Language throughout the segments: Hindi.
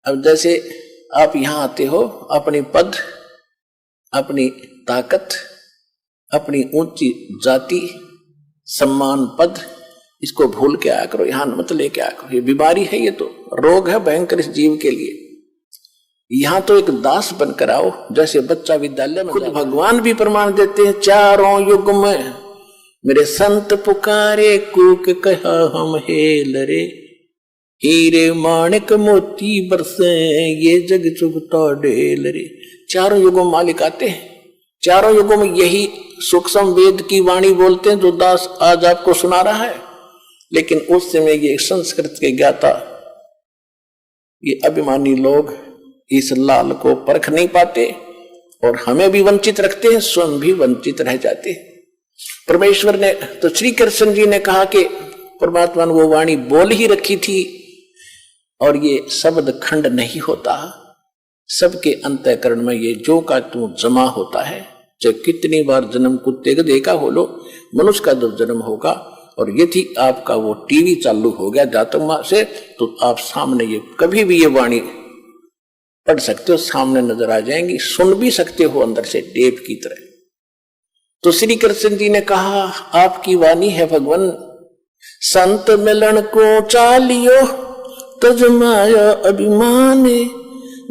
अब जैसे आप यहां आते हो, अपनी पद, अपनी ताकत, अपनी ऊंची जाति, सम्मान, पद, इसको भूल के आया करो, यहां मत लेके आया करो। ये बीमारी है, ये तो रोग है भयंकर इस जीव के लिए। यहां तो एक दास बनकर आओ, जैसे बच्चा विद्यालय में। खुद भगवान भी प्रमाण देते हैं, चारों युग में मेरे संत पुकारे, कूक कहा हम हेल रे, हीरे माणिक मोती बरसे, ये जग चुगता ढेल रे। चारों युगों में मालिक आते हैं, चारों युगों में यही सूक्ष्म वेद की वाणी बोलते हैं जो दास आज आपको सुना रहा है। लेकिन उस समय ये संस्कृत के ज्ञाता, ये अभिमानी लोग इस लाल को परख नहीं पाते और हमें भी वंचित रखते हैं, स्वयं भी वंचित रह जाते हैं। परमेश्वर ने तो श्री कृष्ण जी ने कहा कि परमात्मा ने वो वाणी बोल ही रखी थी और ये शब्द खंड नहीं होता, सबके अंतःकरण में ये जो का तू जमा होता है। चाहे कितनी बार जन्म कुत्ते का देखा हो लो, मनुष्य का जब जन्म होगा और यदि आपका वो टीवी चालू हो गया जातक मां से, तो आप सामने ये कभी भी ये वाणी पढ़ सकते हो, सामने नजर आ जाएंगी, सुन भी सकते हो अंदर से टेप की तरह। तो श्री कृष्ण जी ने कहा आपकी वाणी है भगवान, संत मिलन को चालियो तजमाया अभिमान,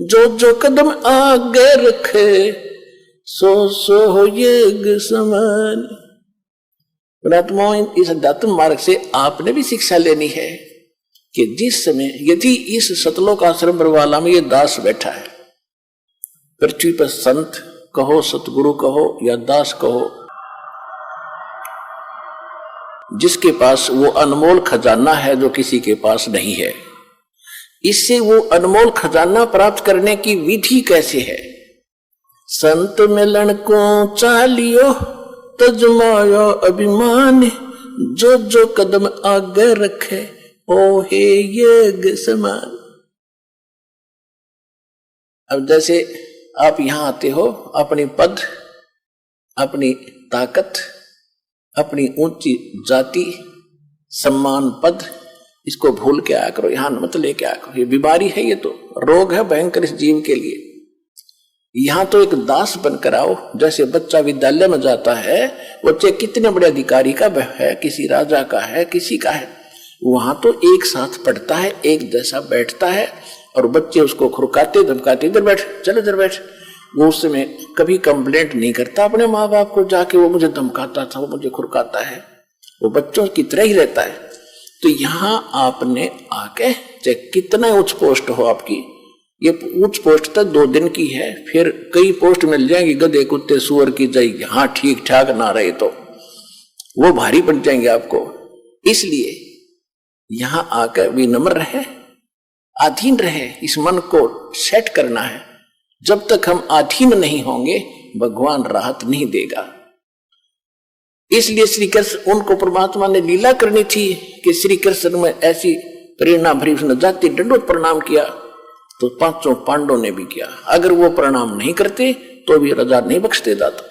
जो जो कदम आगे रखे सो सो हो यज्ञ समान। इस अध्यात्म मार्ग से आपने भी शिक्षा लेनी है कि जिस समय यदि इस सतलोक आश्रम बरवाला में ये दास बैठा है, पृथ्वी पर संत कहो, सतगुरु कहो या दास कहो, जिसके पास वो अनमोल खजाना है जो किसी के पास नहीं है, इससे वो अनमोल खजाना प्राप्त करने की विधि कैसे है? संत मिलन को चालियो तजमाया अभिमान, जो जो कदम आगे रखे ओ हे यज्ञ समान। अब जैसे आप यहां आते हो, अपनी पद, अपनी ताकत, अपनी ऊंची जाति, सम्मान, पद, इसको भूल के आया करो, यहां मत लेके आया करो। ये बीमारी है, ये तो रोग है भयंकर इस जीव के लिए। यहां तो एक दास बनकर आओ, जैसे बच्चा विद्यालय में जाता है, बच्चे कितने बड़े अधिकारी का है, किसी राजा का है, किसी का है, वहां तो एक साथ पढ़ता है, एक जैसा बैठता है और बच्चे उसको खुरकाते धमकाते, इधर बैठ, चल इधर बैठ। वो उस समय कभी कंप्लेंट नहीं करता अपने माँ बाप को जाके, वो मुझे धमकाता था, वो मुझे खुरकाता है, वो बच्चों की तरह ही रहता है। तो यहां आपने आके, चाहे कितना उच्च पोस्ट हो आपकी, ये उच्च पोस्ट तक 2 दिन की है, फिर कई पोस्ट मिल जाएंगी, गधे कुत्ते सुअर की जाएगी, यहां ठीक ठाक ना रहे तो वो भारी पड़ जाएंगे आपको। इसलिए यहां आकर विनम्र रहे, अधीन रहे, इस मन को सेट करना है। जब तक हम अधीन नहीं होंगे भगवान राहत नहीं देगा। इसलिए श्री कृष्ण, उनको परमात्मा ने लीला करनी थी कि श्री कृष्ण में ऐसी प्रेरणा भरी, उसने जाति दंडोत प्रणाम किया तो 5 पांडवों ने भी किया। अगर वो प्रणाम नहीं करते तो भी राजा नहीं बख्शते दाता।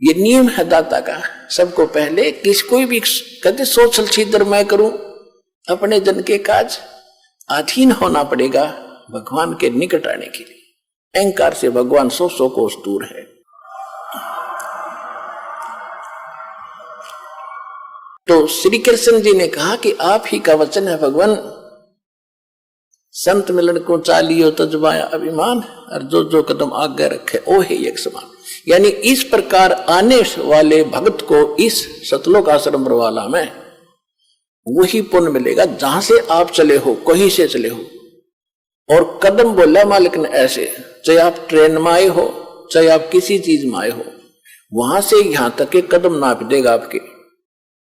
ये नियम है दाता का। सबको पहले किसको भी कहते सोच छीदर मैं करूं, अपने जन के काज, अधीन होना पड़ेगा भगवान के निकट आने के लिए। अहंकार से भगवान 100 कोस दूर है। तो श्री कृष्ण जी ने कहा कि आप ही का वचन है भगवान, संत मिलन को चालियो तजमाया अभिमान, और जो जो कदम आगे रखे ओ हे एक समान। यानी इस प्रकार आने वाले भक्त को इस सतलोक आश्रम बरवाला में वही पुण्य मिलेगा जहां से आप चले हो, कहीं से चले हो। और कदम बोला मालिक ने ऐसे, चाहे आप ट्रेन में आए हो, चाहे आप किसी चीज में आए हो, वहां से यहां तक के कदम नाप देगा आपके,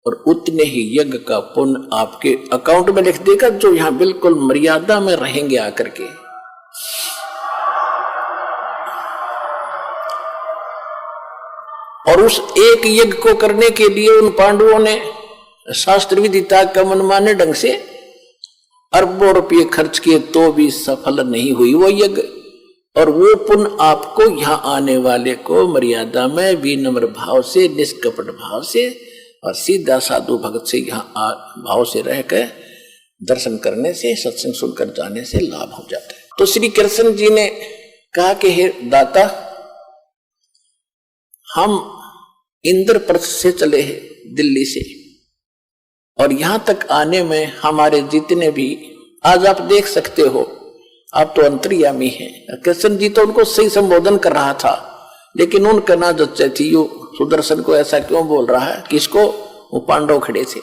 और उतने ही यज्ञ का पुण्य आपके अकाउंट में लिख देगा, जो यहां बिल्कुल मर्यादा में रहेंगे आकर के। और उस एक यज्ञ को करने के लिए उन पांडवों ने शास्त्र विदिता का मनमाने ढंग से अरबों रुपये खर्च किए तो भी सफल नहीं हुई वो यज्ञ। और वो पुण्य आपको यहां आने वाले को मर्यादा में विनम्र भाव से, निष्कपट भाव से और सीधा साधु भगत से यहाँ भाव से रहकर दर्शन करने से, सत्संग सुनकर जाने से लाभ हो जाता है। तो श्री कृष्ण जी ने कहा कि हे दाता, हम इंद्रप्रस्थ से चले हैं दिल्ली से, और यहां तक आने में हमारे जितने भी, आज आप देख सकते हो, आप तो अंतर्यामी हैं। कृष्ण जी तो उनको सही संबोधन कर रहा था, लेकिन उनका ना जच्चे थी, यो सुदर्शन को ऐसा क्यों बोल रहा है, किसको? वो पांडव खड़े थे।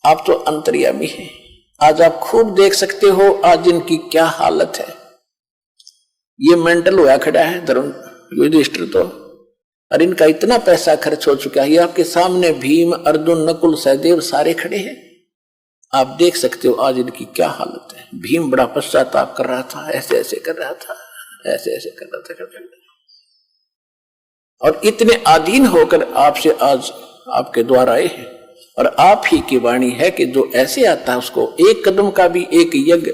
आप तो अंतर्यामी हैं, आज आप खूब देख सकते हो आज इनकी क्या हालत है। ये मेंटल होया खड़ा है धर्म युधिष्ठिर तो, और इनका इतना पैसा खर्च हो चुका है। ये आपके सामने भीम, अर्जुन, नकुल, सहदेव सारे खड़े हैं, आप देख सकते हो आज इनकी क्या हालत है। भीम बड़ा पश्चाताप कर रहा था, ऐसे ऐसे कर रहा था, ऐसे ऐसे कर रहा था, और इतने अधीन होकर आपसे आज आपके द्वार आए हैं। और आप ही की वाणी है कि जो ऐसे आता है उसको एक कदम का भी एक यज्ञ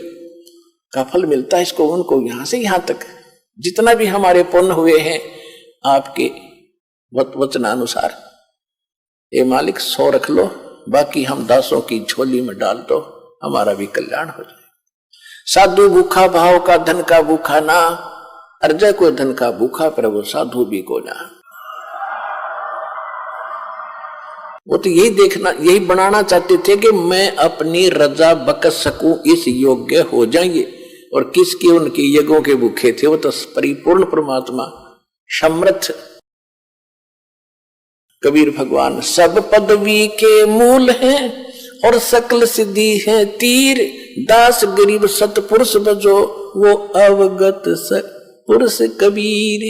का फल मिलता है। इसको उनको यहां से यहां तक जितना भी हमारे पुण्य हुए हैं आपके वचनानुसार, ये मालिक 100 रख लो, बाकी हम दासों की झोली में डाल दो, हमारा भी कल्याण हो जाए। साधु भूखा भाव का, धन का भूखा ना, अर्जय को धन का भूखा, प्रभु साधु भी को ना। वो तो यही देखना, यही बनाना चाहते थे कि मैं अपनी रजा बकस सकूं, इस योग्य हो जाएंगे। और किसके उनके यज्ञों के भूखे थे? वो तो परिपूर्ण परमात्मा समर्थ कबीर भगवान। सब पदवी के मूल हैं और सकल सिद्धि है तीर, दास गरीब सतपुरुष बजो, वो अवगत पुरुष कबीर।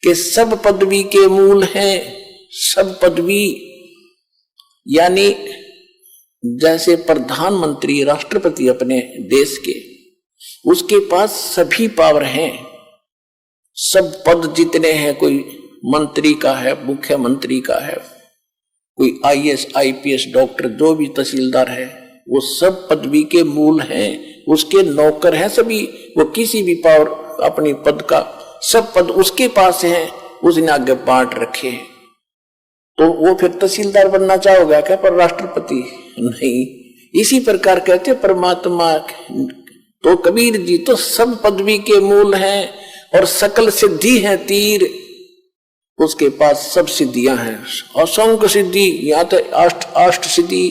के सब पदवी के मूल हैं, सब पदवी यानी जैसे प्रधानमंत्री, राष्ट्रपति अपने देश के, उसके पास सभी पावर हैं, सब पद जितने हैं, कोई मंत्री का है, मुख्यमंत्री का है, कोई आईएएस, आईपीएस, डॉक्टर, जो भी तहसीलदार है, वो सब पदवी के मूल हैं, उसके नौकर हैं सभी। वो किसी भी पावर अपनी पद का, सब पद उसके पास हैं, उसने आगे बांट रखे हैं। तो वो फिर तहसीलदार बनना चाहोगे क्या, पर राष्ट्रपति नहीं। इसी प्रकार कहते परमात्मा तो कबीर जी तो सब पदवी के मूल हैं और सकल सिद्धि है तीर, उसके पास सब सिद्धियां हैं, असंख्य सिद्धि। यहाँ तो अष्ट सिद्धि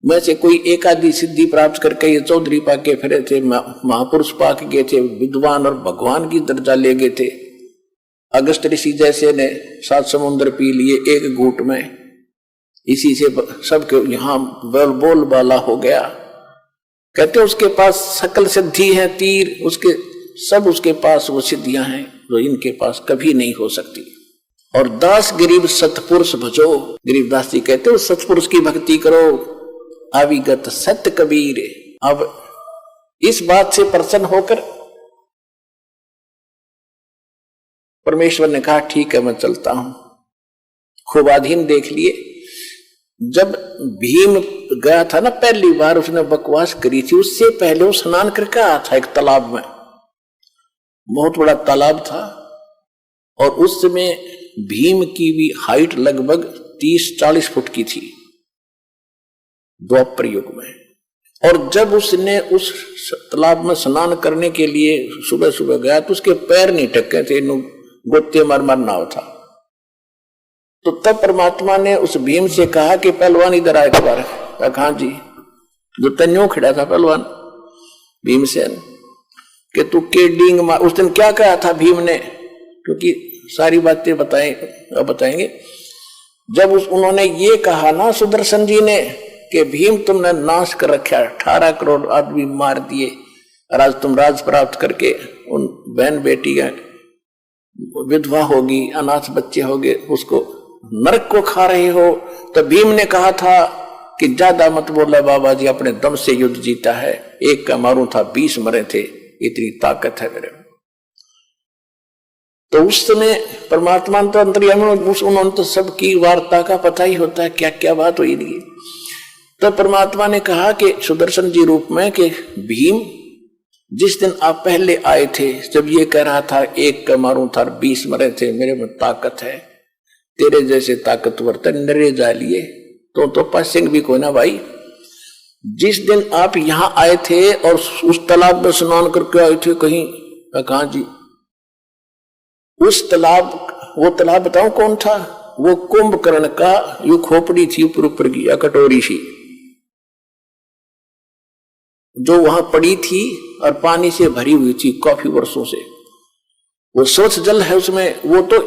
में से कोई एक आदि सिद्धि प्राप्त करके ये चौधरी पाके फिरे थे, महापुरुष पाक गए थे, विद्वान और भगवान की दर्जा ले गए थे। अगस्त ऋषि जैसे ने 7 समुद्र पी लिए एक घूंट में, इसी से सबके यहाँ बोल बाला हो गया। कहते उसके पास सकल सिद्धि है तीर, उसके सब उसके पास वो सिद्धियां हैं जो इनके पास कभी नहीं हो सकती। और दास गरीब सतपुरुष भजो, गरीबदास जी कहते हो सतपुरुष की भक्ति करो, अविगत सत्य कबीर। अब इस बात से प्रसन्न होकर परमेश्वर ने कहा ठीक है मैं चलता हूं। खूब अधीन देख लिए। जब भीम गया था ना पहली बार, उसने बकवास करी थी, उससे पहले वो स्नान करके आया था एक तालाब में, बहुत बड़ा तालाब था, और उस समय भीम की भी हाइट लगभग 30-40 फुट की थी द्वापर युग में। और जब उसने उस तालाब में स्नान करने के लिए सुबह सुबह गया तो उसके पैर नहीं टके थे, गोते मार नाव था। तो तब परमात्मा ने उस भीम से कहा कि पहलवान इधर आए एक बार। कहा जी, जो तन्यों खड़ा था पहलवान भीमसेन, कि तू के डींग मार। उस दिन क्या कहा था भीम ने, क्योंकि सारी बातें बताएंगे। जब उन्होंने ये कहा ना सुदर्शन जी ने कि भीम तुमने नाश कर रखा, 18 करोड़ आदमी मार दिए, और आज तुम राज प्राप्त करके उन बहन बेटी विधवा होगी, अनाथ बच्चे होंगे, उसको नरक को खा रहे हो। तो भीम ने कहा था कि ज्यादा मत बोला बाबा जी, अपने दम से युद्ध जीता है, एक का मारू था 20 मरे थे, इतनी ताकत है मेरे में। तो उस समय परमात्मा तो अंतर्यामी, उन्होंने तो सबकी वार्ता का पता ही होता है क्या क्या बात हुई थी। तो परमात्मा ने कहा कि सुदर्शन जी रूप में कि भीम, जिस दिन आप पहले आए थे, जब ये कह रहा था एक का मारू था 20 मरे थे, मेरे में ताकत है, तेरे जैसे ताकतवर नरे जा लिए, तो पासिंग भी कोई ना भाई। जिस दिन आप यहां आए थे और उस तालाब में स्नान करके आए थे कहीं, कहा जी उस तालाब, वो तालाब बताऊं कौन था? वो कुंभकर्ण का यू खोपड़ी थी ऊपर ऊपर की या कटोरी सी, जो वहां पड़ी थी और पानी से भरी हुई थी काफी वर्षों से। वो स्वच्छ जल है उसमें। वो तो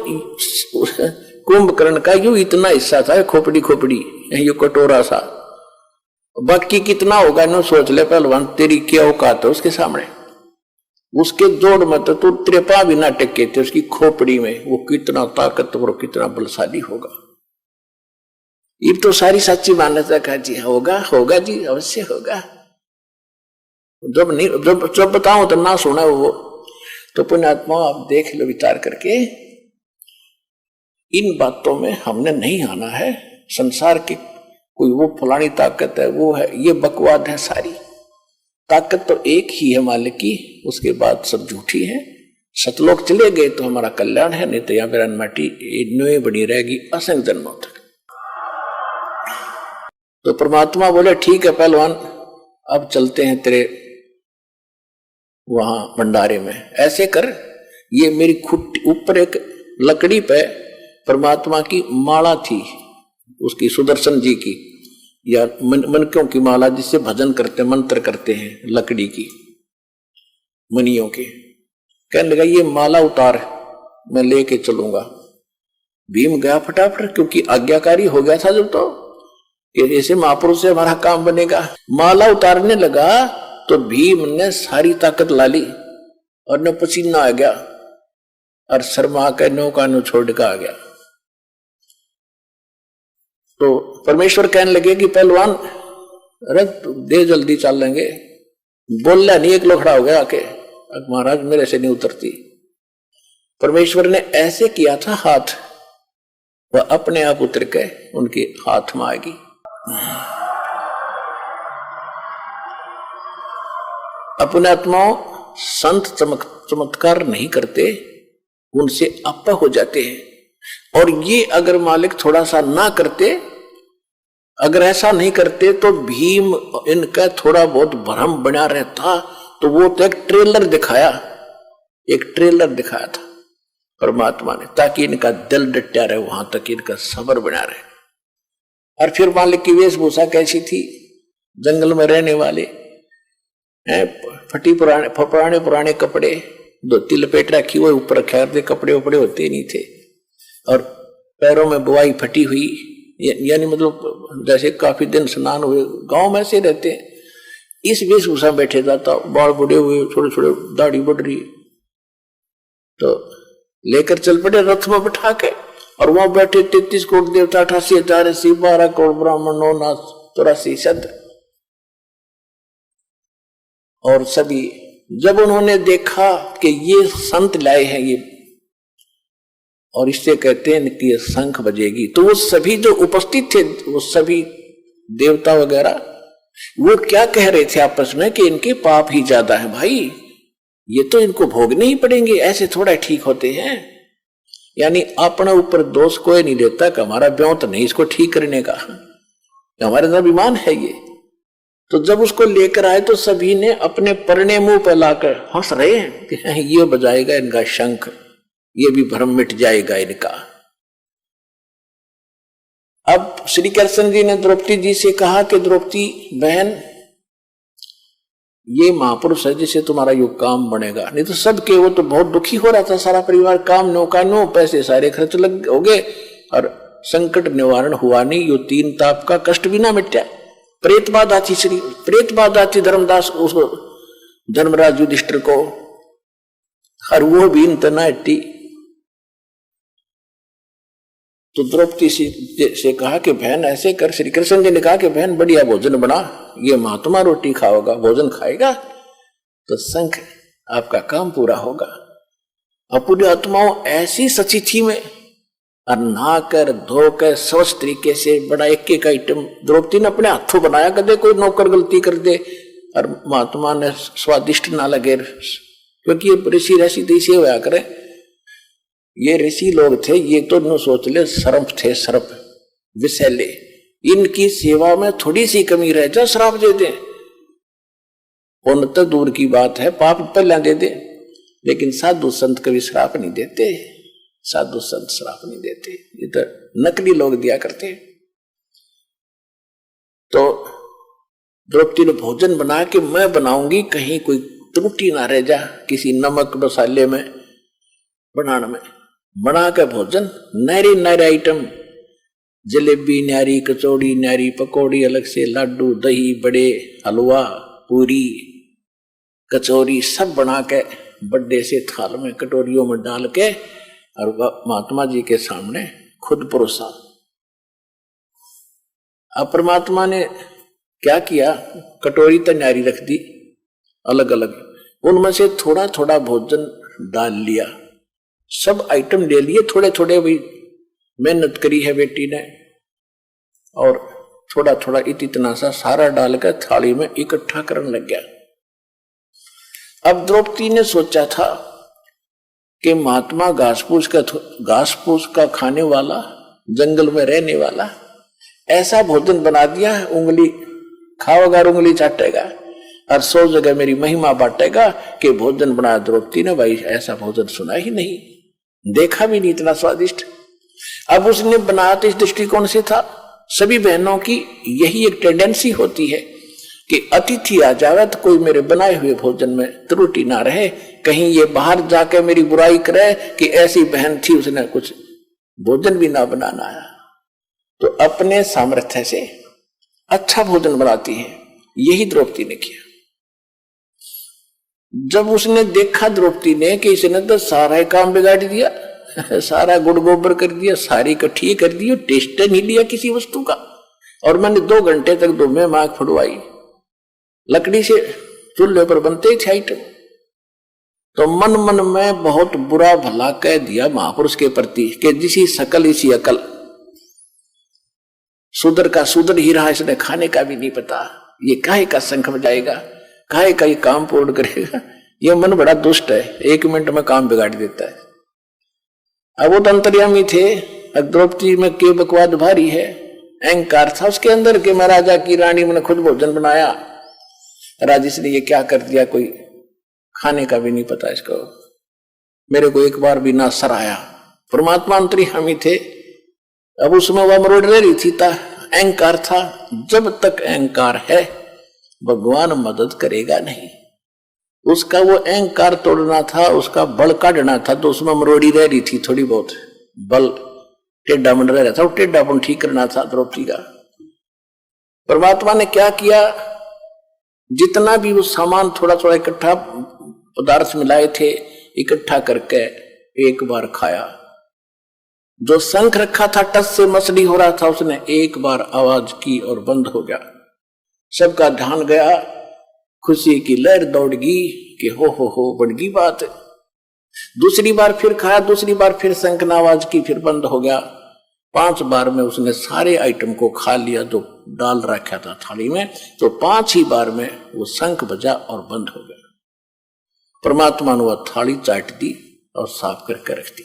कुंभकर्ण का यूं इतना हिस्सा था, खोपड़ी खोपड़ी ये कटोरा सा। बाकी कितना होगा ना सोच ले पहलवान, तेरी क्या औकात है उसके सामने। उसके जोड़ में तो तू त्रेपा भी ना टेके थे उसकी खोपड़ी में। वो कितना ताकतवर कितना बलशाली होगा। ये तो सारी सच्ची मान्यता का जी होगा, होगा जी अवश्य होगा। जब नहीं जब बताऊं तो ना सुना वो। तो पुण्यात्मा आप देख लो विचार करके, इन बातों में हमने नहीं आना है। संसार की कोई वो फलानी ताकत है वो है, ये बकवाद है सारी। ताकत तो एक ही है मालिक की, उसके बाद सब झूठी है। सतलोक चले गए तो हमारा कल्याण है, नहीं तो यहाँ पर माटी नुए बनी रहेगी असंख्य जन्मों तक। तो परमात्मा बोले ठीक है पहलवान, अब चलते हैं तेरे वहां भंडारे में। ऐसे कर, ये मेरी खुट्टी ऊपर एक लकड़ी पे परमात्मा की माला थी, उसकी सुदर्शन जी की या मनकों की माला, जिससे भजन करते मंत्र करते हैं, लकड़ी की मनियों के। कहने लगा ये माला उतार, मैं लेके चलूंगा। भीम गया फटाफट, क्योंकि आज्ञाकारी हो गया था जब, तो ऐसे महापुरुष से हमारा काम बनेगा। माला उतारने लगा तो भीम ने सारी ताकत ला ली और न पसीना आ गया और शर्मा के नौका नो छोड़ के आ गया। तो परमेश्वर कहने लगे कि पहलवान रथ दे, जल्दी चल लेंगे। बोलना नहीं, एक लोग खड़ा हो गया आके, महाराज मेरे से नहीं उतरती। परमेश्वर ने ऐसे किया था हाथ, वह अपने आप उतर के उनके हाथ में आएगी। अपने आत्माओं संत चमत्कार नहीं करते, उनसे आपा हो जाते हैं। और ये अगर मालिक थोड़ा सा ना करते, अगर ऐसा नहीं करते तो भीम इनका थोड़ा बहुत भ्रम बना रहता। तो वो तो एक ट्रेलर दिखाया था परमात्मा ने, ताकि इनका दिल डटा रहे, वहां तक इनका सब्र बना रहे। और फिर मालिक की वेशभूषा कैसी थी? जंगल में रहने वाले फटी पुराने कपड़े, धोती लपेट रखी हुई, ऊपर खैर दे कपड़े उपड़े होते नहीं थे, और पैरों में बुआई फटी हुई, यानी मतलब जैसे काफी दिन स्नान हुए, गांव में से रहते हैं। इस वेशभूषा बैठे जाता, बाल बुढ़े हुए, छोटे छोटे दाढ़ी बढ़ रही, तो लेकर चल पड़े रथ में बैठा के। और वहां बैठे 33 करोड़ देवता, 88,080, 12 करोड़ ब्राह्मण, 9 नाथ 84 शब्द। और सभी जब उन्होंने देखा कि ये संत लाए हैं ये, और इससे कहते हैं कि शंख बजेगी, तो वो सभी जो उपस्थित थे, वो सभी देवता वगैरह, वो क्या कह रहे थे आपस में कि इनके पाप ही ज्यादा है भाई, ये तो इनको भोगने ही पड़ेंगे, ऐसे थोड़ा ठीक होते हैं। यानी अपने ऊपर दोष कोई नहीं देता कि हमारा ब्यों तो नहीं इसको ठीक करने का, हमारे अंदर अभिमान है ये। तो जब उसको लेकर आए तो सभी ने अपने परने मुंह पर लाकर हंस रहे हैं कि ये बजाएगा इनका शंख, ये भी भ्रम मिट जाएगा इनका। अब श्री कृष्ण जी ने द्रौपदी जी से कहा कि द्रौपदी बहन, ये महापुरुष है जिसे तुम्हारा यो काम बनेगा। नहीं तो सबके, वो तो बहुत दुखी हो रहा था सारा परिवार, काम नो पैसे सारे खर्च लग हो गए और संकट निवारण हुआ नहीं। यो 3 ताप का कष्ट भी ना मिटा। प्रेत बात आती धर्मदास उसको, धर्मराज युधिष्ठिर को, और वो भी इतना हट्टी। तो द्रौपदी से कहा कि बहन ऐसे कर, श्री कृष्ण जी ने कहा कि बहन बढ़िया भोजन बना, ये महात्मा रोटी खाओगा, भोजन खाएगा तो शंख आपका काम पूरा होगा। अपनी आत्माओं ऐसी सचिथी में और नहाकर धोकर स्वच्छ तरीके से बड़ा एक आइटम द्रौपदी ने अपने हाथों बनाया। कदे कोई नौकर गलती कर दे और महात्मा ने स्वादिष्ट ना लगे, क्योंकि ये ऋषि ऋषि देशी होया करे, ये ऋषि लोग थे, ये तो न सोच ले सर्प थे, सर्प विषैले, इनकी सेवा में थोड़ी सी कमी रह जा श्राप दे दे, पुण्य तो दूर की बात है, पाप पहले दे दे। लेकिन साधु संत कभी श्राप नहीं देते, साधु संत श्राप नहीं देते, ये तो नकली लोग दिया करते। तो द्रौपदी ने भोजन बना के मैं बनाऊंगी, कहीं कोई त्रुटि ना रह जा किसी नमक मसाले में बनाने में। बना के भोजन नारी नारी आइटम, जलेबी न्यारी, कचौड़ी न्यारी, पकौड़ी अलग से, लाडू, दही बड़े, हलवा, पूरी, कचौरी सब बना के बड़े से थाल में कटोरियों में डाल के और महात्मा जी के सामने खुद परोसा। अब परमात्मा ने क्या किया, कटोरी तो न्यारी रख दी अलग अलग, उनमें से थोड़ा थोड़ा भोजन डाल लिया, सब आइटम ले लिए थोड़े थोड़े, भी मेहनत करी है बेटी ने, और थोड़ा थोड़ा इतना सा सारा डालकर थाली में इकट्ठा करने लग गया। अब द्रौपदी ने सोचा था कि महात्मा घास फूस का खाने वाला, जंगल में रहने वाला, ऐसा भोजन बना दिया, उंगली खाओगा उंगली चाटेगा और 100 जगह मेरी महिमा बांटेगा कि भोजन बनाया द्रौपदी ने। भाई ऐसा भोजन सुना ही नहीं, देखा भी नहीं इतना स्वादिष्ट। अब उसने बनाया तो इस दृष्टिकोण से था, सभी बहनों की यही एक टेंडेंसी होती है कि अतिथि आ जावे तो कोई मेरे बनाए हुए भोजन में त्रुटि ना रहे, कहीं ये बाहर जाके मेरी बुराई करे कि ऐसी बहन थी उसने कुछ भोजन भी ना बनाना आया। तो अपने सामर्थ्य से अच्छा भोजन बनाती है, यही द्रौपदी ने किया। जब उसने देखा द्रौपदी ने कि इसने तो सारा काम बिगाड़ दिया, सारा गुड़ गोबर कर दिया, सारी इकट्ठी कर दी, टेस्ट नहीं लिया किसी वस्तु का, और मैंने 2 घंटे तक दो में आंख फुड़वाई, लकड़ी से चूल्हे पर बनते थे आइटम, तो मन मन में बहुत बुरा भला कह दिया महापुरुष के प्रति कि जिसी सकल इसी अकल, शूद्र का शूद्र ही रहा, इसने खाने का भी नहीं पता, ये काहे का शंख बजाएगा, काहे का ये काम पूर्ण करेगा, ये मन बड़ा दुष्ट है, 1 मिनट में काम बिगाड़ देता है। अब वो तो अंतर्यामी थे, द्रौपदी में के बकवाद भारी है, अहंकार था उसके अंदर कि मैं राजा की रानी, मैंने खुद भोजन बनाया, राजेश ने ये क्या कर दिया, कोई खाने का भी नहीं पता इसको, मेरे को एक बार भी ना सराया। परमात्मा अंतर्यामी थे, अब उसमें वह मरोड़ रही थी, अहंकार था। जब तक अहंकार है भगवान मदद करेगा नहीं, उसका वो अहंकार तोड़ना था, उसका बल काटना था, तो उसमें मरोड़ी रह रही थी थोड़ी बहुत, बल टेढ़ा बन रह रहा था, टेढ़ापन ठीक करना था द्रौपदी का। परमात्मा ने क्या किया, जितना भी वो सामान थोड़ा थोड़ा इकट्ठा पदार्थ मिलाए थे, इकट्ठा करके एक बार खाया। जो शंख रखा था टस से मछली हो रहा था, उसने एक बार आवाज की और बंद हो गया, सबका ध्यान गया, खुशी की लहर दौड़ गई कि हो बन गई बात। दूसरी बार फिर खाया, दूसरी बार फिर शंख ने आवाज की, फिर बंद हो गया। 5 बार में उसने सारे आइटम को खा लिया जो डाल रखा था थाली में, तो 5 ही बार में वो शंख बजा और बंद हो गया। परमात्मा ने वह थाली चाट दी और साफ करके रख दी।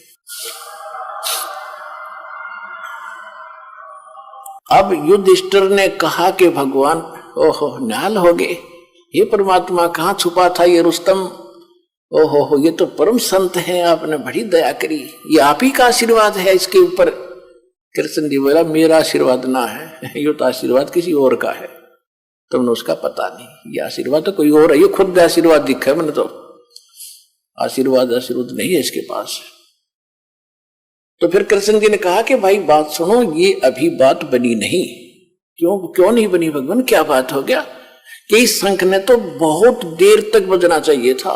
अब युधिष्ठिर ने कहा कि भगवान ओहो निहाल हो गए, ये परमात्मा कहाँ छुपा था ये रुस्तम, ओहो ये तो परम संत है, आपने बड़ी दया करी, ये आप ही का आशीर्वाद है इसके ऊपर। कृष्ण जी बोला मेरा आशीर्वाद ना है, ये तो आशीर्वाद किसी और का है, तुमने उसका पता नहीं, ये आशीर्वाद तो कोई और है, ये खुद आशीर्वाद दिखा है मैंने, तो आशीर्वाद नहीं है इसके पास। तो फिर कृष्ण जी ने कहा कि भाई बात सुनो, ये अभी बात बनी नहीं। क्यों नहीं बनी भगवान, क्या बात हो गया? कि इस शंख ने तो बहुत देर तक बजना चाहिए था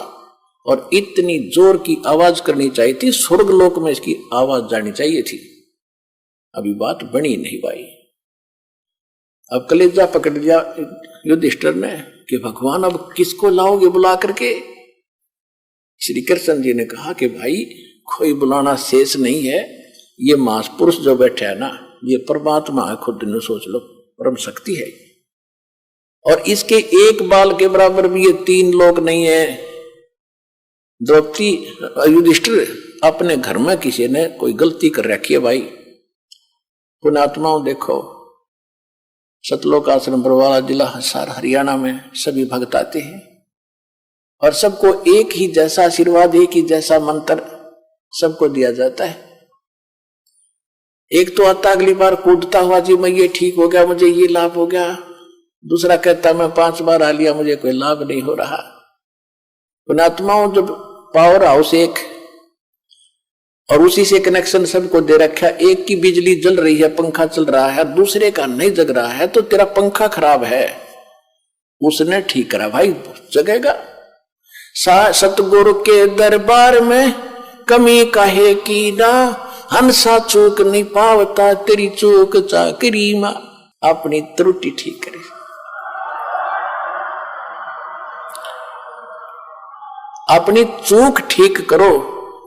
और इतनी जोर की आवाज करनी चाहिए थी, स्वर्ग लोक में इसकी आवाज जानी चाहिए थी, अभी बात बनी नहीं भाई। अब कलेजा पकड़ लिया युधिष्ठिर ने कि भगवान अब किसको लाओगे बुला करके? श्री कृष्ण जी ने कहा कि भाई कोई बुलाना शेष नहीं है, ये महापुरुष जो बैठे है ना, ये परमात्मा है, खुद ने सोच लो, परम शक्ति है, और इसके एक बाल के बराबर भी ये 3 लोग नहीं है। द्रौपदी युधिष्ठिर अपने घर में किसी ने कोई गलती कर रखी है भाई, पुण्यात्माओं देखो, सतलोक आश्रम बरवाला जिला हिसार हरियाणा में सभी भक्त आते हैं और सबको एक ही जैसा आशीर्वाद, एक ही जैसा मंत्र सबको दिया जाता है। एक तो आता अगली बार कूदता हुआ, जी मैं ये ठीक हो गया, मुझे ये लाभ हो गया। दूसरा कहता मैं 5 बार आ लिया, मुझे कोई लाभ नहीं हो रहा। पुण्यात्माओं, जब पावर हाउस एक और उसी से कनेक्शन सबको दे रखा, एक की बिजली जल रही है, पंखा चल रहा है, दूसरे का नहीं जग रहा है, तो तेरा पंखा खराब है, उसने ठीक करा भाई, जगेगा। सतगुरु के दरबार में कमी काहे की ना, हंसा चूक नहीं पावता, तेरी चूक चाकरी मां। अपनी त्रुटि ठीक करे। अपनी चूक ठीक करो,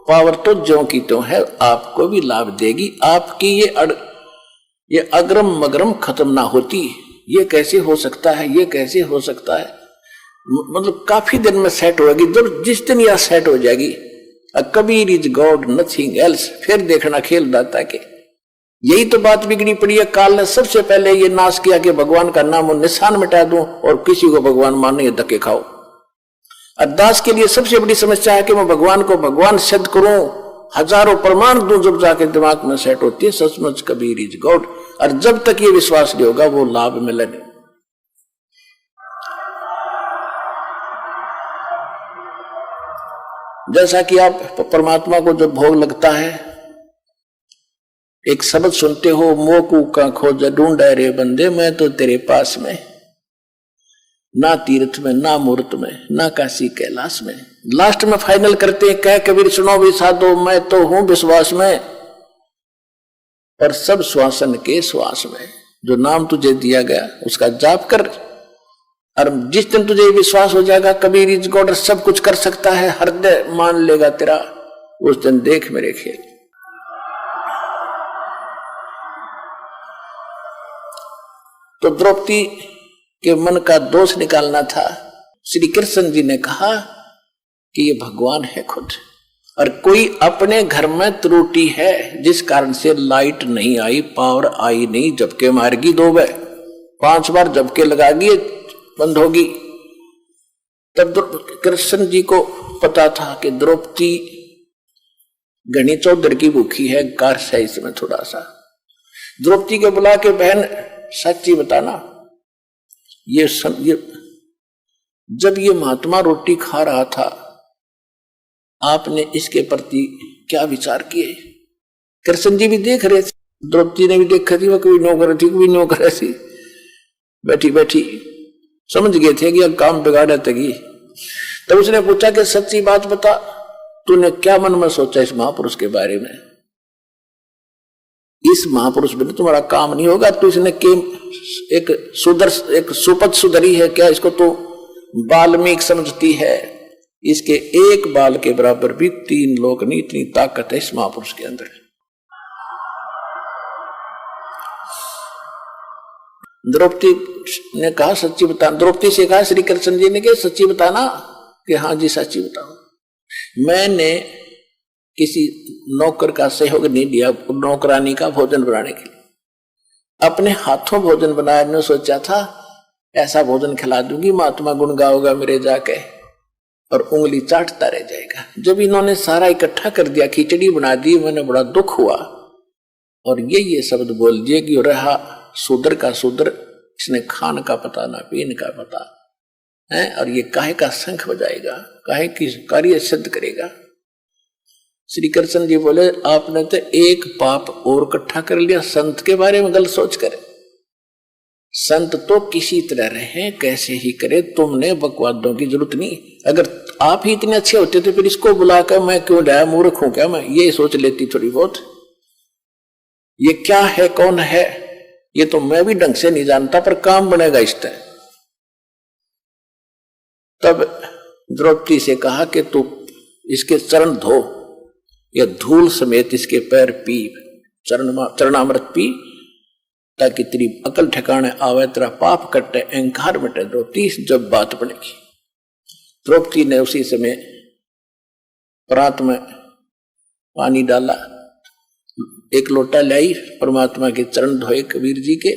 पावर तो ज्यों की त्यों है, आपको भी लाभ देगी। आपकी ये अग्रम मगरम खत्म ना होती। ये कैसे हो सकता है, ये कैसे हो सकता है, मतलब काफी दिन में सेट होगी। जब जिस दिन यह सेट हो जाएगी, Kabir is God nothing else, फिर देखना खेल दाता के। यही तो बात बिगड़ी पड़ी है। काल ने सबसे पहले ये नाश किया कि भगवान का नाम और निशान मिटा दूं और किसी को भगवान माने धक्के खाओ। अरदास के लिए सबसे बड़ी समस्या है कि मैं भगवान को भगवान सिद्ध करूं, हजारों प्रमाण दूं, जब जाके दिमाग में सेट होती है सचमुच कबीर इज गॉड। और जब तक ये विश्वास नहीं होगा वो लाभ मिले नहीं। जैसा कि आप परमात्मा को जब भोग लगता है, एक शब्द सुनते हो, मोकू का खोज ढूंढे रे बंदे, मैं तो तेरे पास में, ना तीर्थ में, ना मूर्त में, ना काशी कैलाश में। लास्ट में फाइनल करते हैं, कह कबीर सुनो भी साधो, मैं तो हूं विश्वास में, और सब श्वासन के श्वास में। जो नाम तुझे दिया गया उसका जाप कर, और जिस दिन तुझे विश्वास हो जाएगा कबीर इज गॉड, सब कुछ कर सकता है, हृदय मान लेगा तेरा, उस दिन देख मेरे खेल। तो द्रौपदी के मन का दोष निकालना था। श्री कृष्ण जी ने कहा कि ये भगवान है खुद, और कोई अपने घर में त्रुटि है जिस कारण से लाइट नहीं आई, पावर आई नहीं, झपके मारेगी 2 बार 5 बार झपके लगागी, बंद होगी। तब कृष्ण जी को पता था कि द्रौपदी घनी चौधर की भूखी है, कार से इसमें थोड़ा सा। द्रौपदी के बुला के, बहन सच्ची बताना, ये जब ये महात्मा रोटी खा रहा था, आपने इसके प्रति क्या विचार किए? कृष्ण जी भी देख रहे थे, द्रौपदी ने भी देखा थी, वो कोई नौकर थी, कोई नौकर ऐसी बैठी बैठी समझ गए थे कि अब काम बिगाड़ा तगी। तब उसने पूछा कि सच्ची बात बता, तूने क्या मन में सोचा इस महापुरुष के बारे में? इस महापुरुष बिना तुम्हारा काम नहीं होगा। तो इसने एक सुपथ सुधरी है क्या? इसको तो बाल्मीक समझती है। इसके एक बाल के बराबर भी 3 लोग नहीं, इतनी ताकत है इस महापुरुष के अंदर। द्रौपदी ने कहा सच्ची बता। द्रौपदी से कहा श्री कृष्ण जी ने कि सच्ची बताना, कि हाँ जी सच्ची बताओ। मैंने किसी नौकर का सहयोग नहीं लिया नौकरानी का भोजन बनाने के लिए, अपने हाथों भोजन बनाया। ने सोचा था ऐसा भोजन खिला दूंगी, महात्मा गुण गाओगा मेरे जाके और उंगली चाटता रह जाएगा। जब इन्होंने सारा इकट्ठा कर दिया, खिचड़ी बना दी, मैंने बड़ा दुख हुआ और ये शब्द बोल दिए कि रहा शूद्र का शूद्र, इसने खान का पता ना पीन का पता है, और ये काहे का शंख बजाएगा, काहे की कार्य सिद्ध करेगा। श्री कृष्ण जी बोले आपने तो एक पाप और इकट्ठा कर लिया, संत के बारे में गलत सोच कर। संत तो किसी तरह रहे, कैसे ही करे, तुमने बकवादों की जरूरत नहीं। अगर आप ही इतने अच्छे होते तो फिर इसको बुलाकर मैं क्यों लाया, मूर्ख हूं क्या मैं, ये सोच लेती थोड़ी बहुत। ये क्या है, कौन है, ये तो मैं भी ढंग से नहीं जानता, पर काम बनेगा इस तरह। तब द्रौपदी से कहा कि तू इसके चरण धो, या धूल समेत इसके पैर पी, चरणामृत पी, ताकि तेरी अकल ठिकाने आवे, तेरा पाप कटे, अहंकार मिटे। द्रौपदी जब बात बनेगी। द्रौपदी ने उसी समय प्रात में पानी डाला, एक लोटा लाई, परमात्मा के चरण धोए कबीर जी के,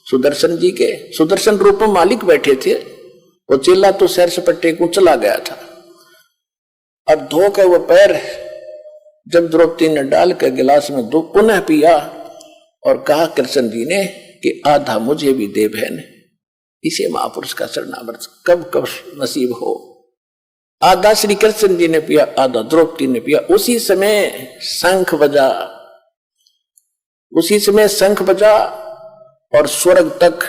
सुदर्शन जी के, सुदर्शन रूप में मालिक बैठे थे। वो चेला तो सैर सपट्टे को चला गया था। अब धो के वो पैर जब द्रौपदी ने डाल के गिलास में दो पुनः पिया और कहा कृष्ण जी ने कि आधा मुझे भी दे बहन। इसे महापुरुष का शरणागत कब कब नसीब हो। आधा श्री कृष्ण जी ने पिया, आधा द्रौपदी ने पिया। उसी समय शंख बजा, उसी समय शंख बजा और स्वर्ग तक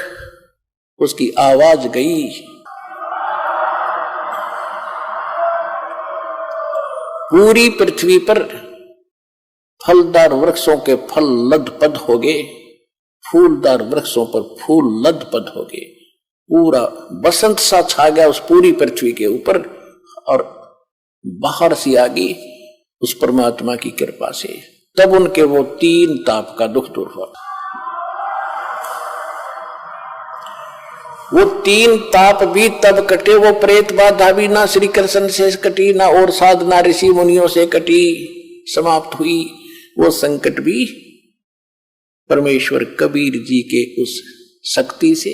उसकी आवाज गई। पूरी पृथ्वी पर फलदार वृक्षों के फल लदपद हो गए, फूलदार वृक्षों पर फूल लदपद हो गए। पूरा बसंत सा छा गया उस पूरी पृथ्वी के ऊपर और बाहर सी आ गई उस परमात्मा की कृपा से। तब उनके वो 3 ताप का दुख दूर हुआ। वो 3 ताप भी तब कटे, वो प्रेत बाधा भी ना श्री कृष्ण से कटी, ना और साधना ऋषि मुनियों से कटी, समाप्त हुई। वो संकट भी परमेश्वर कबीर जी के उस शक्ति से,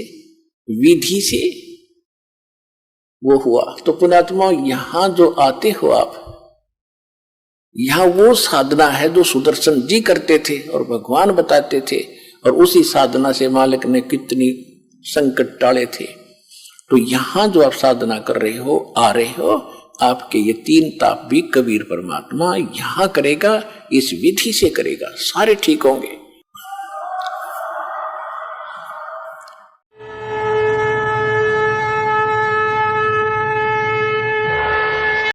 विधि से वो हुआ। तो पुण्यात्मा यहां जो आते हो आप, यहां वो साधना है जो सुदर्शन जी करते थे और भगवान बताते थे, और उसी साधना से मालिक ने कितनी संकट टाले थे। तो यहां जो आप साधना कर रहे हो, आ रहे हो, आपके ये 3 ताप भी कबीर परमात्मा यहां करेगा, इस विधि से करेगा, सारे ठीक होंगे।